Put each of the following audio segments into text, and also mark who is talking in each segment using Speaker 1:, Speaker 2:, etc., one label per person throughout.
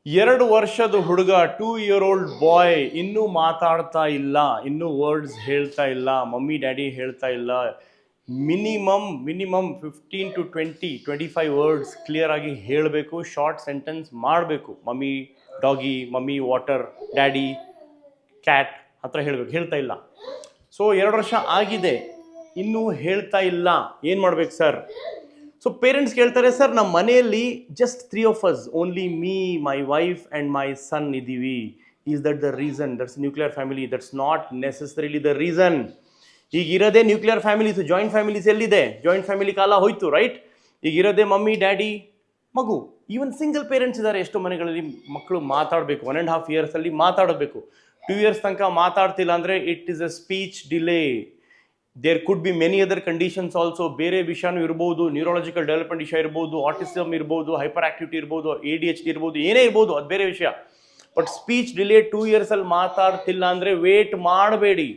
Speaker 1: 2 ವರ್ಷದ ಹುಡುಗ 2-year-old ಬಾಯ್ ಇನ್ನೂ ಮಾತಾಡ್ತಾ ಇಲ್ಲ, ಇನ್ನೂ ವರ್ಡ್ಸ್ ಹೇಳ್ತಾ ಇಲ್ಲ, ಮಮ್ಮಿ ಡ್ಯಾಡಿ ಹೇಳ್ತಾ ಇಲ್ಲ. ಮಿನಿಮಮ್ 15 to 20-25 ವರ್ಡ್ಸ್ ಕ್ಲಿಯರ್ ಆಗಿ ಹೇಳಬೇಕು, ಶಾರ್ಟ್ ಸೆಂಟೆನ್ಸ್ ಮಾಡಬೇಕು. Mummy doggy, mummy water, daddy cat ಹತ್ರ ಹೇಳಬೇಕು, ಹೇಳ್ತಾ ಇಲ್ಲ. ಸೊ 2 ವರ್ಷ ಆಗಿದೆ, ಇನ್ನೂ ಹೇಳ್ತಾ ಇಲ್ಲ, ಏನು ಮಾಡ್ಬೇಕು ಸರ್? ಸೊ ಪೇರೆಂಟ್ಸ್ ಕೇಳ್ತಾರೆ, ಸರ್ ನಮ್ಮ ಮನೆಯಲ್ಲಿ just 3 of us, only me, my wife and my son ಇದ್ದೀವಿ. Is that the reason? That's nuclear family. That's not necessarily the reason. ಈಗ ಇರೋದೇ ನ್ಯೂಕ್ಲಿಯರ್ ಫ್ಯಾಮಿಲೀಸ್. ಜಾಯಿಂಟ್ ಫ್ಯಾಮಿಲೀಸ್ ಎಲ್ಲಿದೆ? ಜಾಯಿಂಟ್ ಫ್ಯಾಮಿಲಿ ಕಾಲ ಹೋಯ್ತು, right? ಈಗ ಇರೋದೇ ಮಮ್ಮಿ ಡ್ಯಾಡಿ ಮಗು. Even single parents ಇದ್ದಾರೆ ಎಷ್ಟೋ ಮನೆಗಳಲ್ಲಿ. ಮಕ್ಕಳು ಮಾತಾಡಬೇಕು, 1.5 years ಮಾತಾಡಬೇಕು. 2 years ತನಕ ಮಾತಾಡ್ತಿಲ್ಲ ಅಂದರೆ it is a speech delay. There could be many other conditions also. ಬೇರೆ ವಿಷಯನೂ ಇರ್ಬೋದು, ನ್ಯೂರಾಲಜಿಕಲ್ ಡೆವಲಪ್ಮೆಂಟ್ ವಿಷಯ ಇರ್ಬೋದು, ಆಟಿಸಮ್ ಇರ್ಬೋದು, ಹೈಪರ್ ಆಕ್ಟಿವಿಟಿ ಇರ್ಬೋದು, ADHD ಇರ್ಬೋದು, ಏನೇ ಇರ್ಬೋದು, ಅದು ಬೇರೆ ವಿಷಯ. ಬಟ್ ಸ್ಪೀಚ್ ಡಿಲೇ 2 years ಮಾತಾಡ್ತಿಲ್ಲ ಅಂದರೆ ವೇಟ್ ಮಾಡಬೇಡಿ.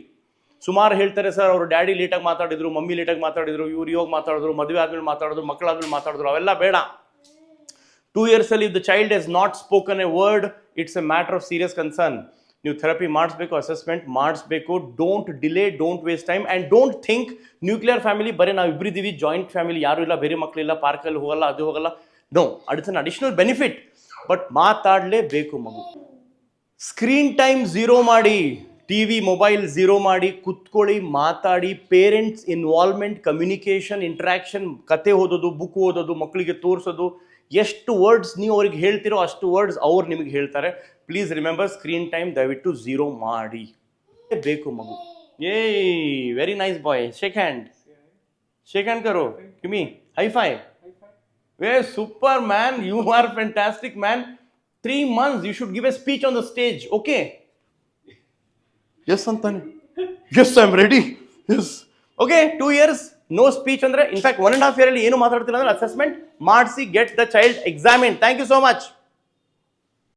Speaker 1: ಸುಮಾರು ಹೇಳ್ತಾರೆ, ಸರ್ ಅವರು ಡ್ಯಾಡಿ ಲೇಟಾಗಿ ಮಾತಾಡಿದ್ರು, ಮಮ್ಮಿ ಲೇಟಾಗಿ ಮಾತಾಡಿದ್ರು, ಇವ್ರು ಇವಾಗ ಮಾತಾಡಿದ್ರು, ಮದುವೆ ಆದ್ಮೇಲೆ ಮಾತಾಡಿದ್ರು, ಮಕ್ಕಳಾದ್ಮೇಲೆ ಮಾತಾಡಿದ್ರು, ಅವೆಲ್ಲ ಬೇಡ. 2 years if the child has not spoken a word, it's a matter of serious concern. ನೀವು ಥೆರಪಿ ಮಾಡಿಸ್ಬೇಕು, ಅಸೆಸ್ಮೆಂಟ್ ಮಾಡಿಸ್ಬೇಕು. Don't delay, don't waste time, and don't think nuclear family ಬರೀ ನಾವು ಇಬ್ಬರಿದ್ದೀವಿ, ಜಾಯಿಂಟ್ ಫ್ಯಾಮಿಲಿ ಯಾರೂ ಇಲ್ಲ, ಬೇರೆ ಮಕ್ಕಳಿಲ್ಲ, ಪಾರ್ಕಲ್ಲಿ ಹೋಗಲ್ಲ, ಅದು ಹೋಗಲ್ಲ. No, it's an additional benefit. But ಮಾತಾಡಲೇಬೇಕು ಮಗು. ಸ್ಕ್ರೀನ್ ಟೈಮ್ 0 ಮಾಡಿ, TV ಮೊಬೈಲ್ 0 ಮಾಡಿ, ಕುತ್ಕೊಳ್ಳಿ, ಮಾತಾಡಿ. ಪೇರೆಂಟ್ಸ್ ಇನ್ವಾಲ್ವ್ಮೆಂಟ್, ಕಮ್ಯುನಿಕೇಷನ್, ಇಂಟ್ರ್ಯಾಕ್ಷನ್, ಕತೆ ಓದೋದು, ಬುಕ್ ಓದೋದು, ಮಕ್ಕಳಿಗೆ ತೋರಿಸೋದು. ಎಷ್ಟು ವರ್ಡ್ಸ್ ನೀವು ಅವ್ರಿಗೆ ಹೇಳ್ತಿರೋ ಅಷ್ಟು ವರ್ಡ್ಸ್ ಅವ್ರು ನಿಮಗೆ ಹೇಳ್ತಾರೆ. ಪ್ಲೀಸ್ ರಿಮೆಂಬರ್, ಸ್ಕ್ರೀನ್ ಟೈಮ್ ದಯವಿಟ್ಟು 0 ಮಾಡಿ ಬೇಕು ಮಗು. Very nice boy. Shake hand ಕರೋ, gimme high five. Superman, you are fantastic man. 3 months you should give a speech on the stage, okay? Yes ಅಂತಾನೆ. Yes, I am ready. Yes. Okay, 2 years no speech ಅಂದರೆ, in fact 1.5 year ಏನು ಮಾತಾಡ್ತಿಲ್ಲ ಅಂದರೆ assessment ಮಾಡಿಸಿ, get the child examine. Thank you so much.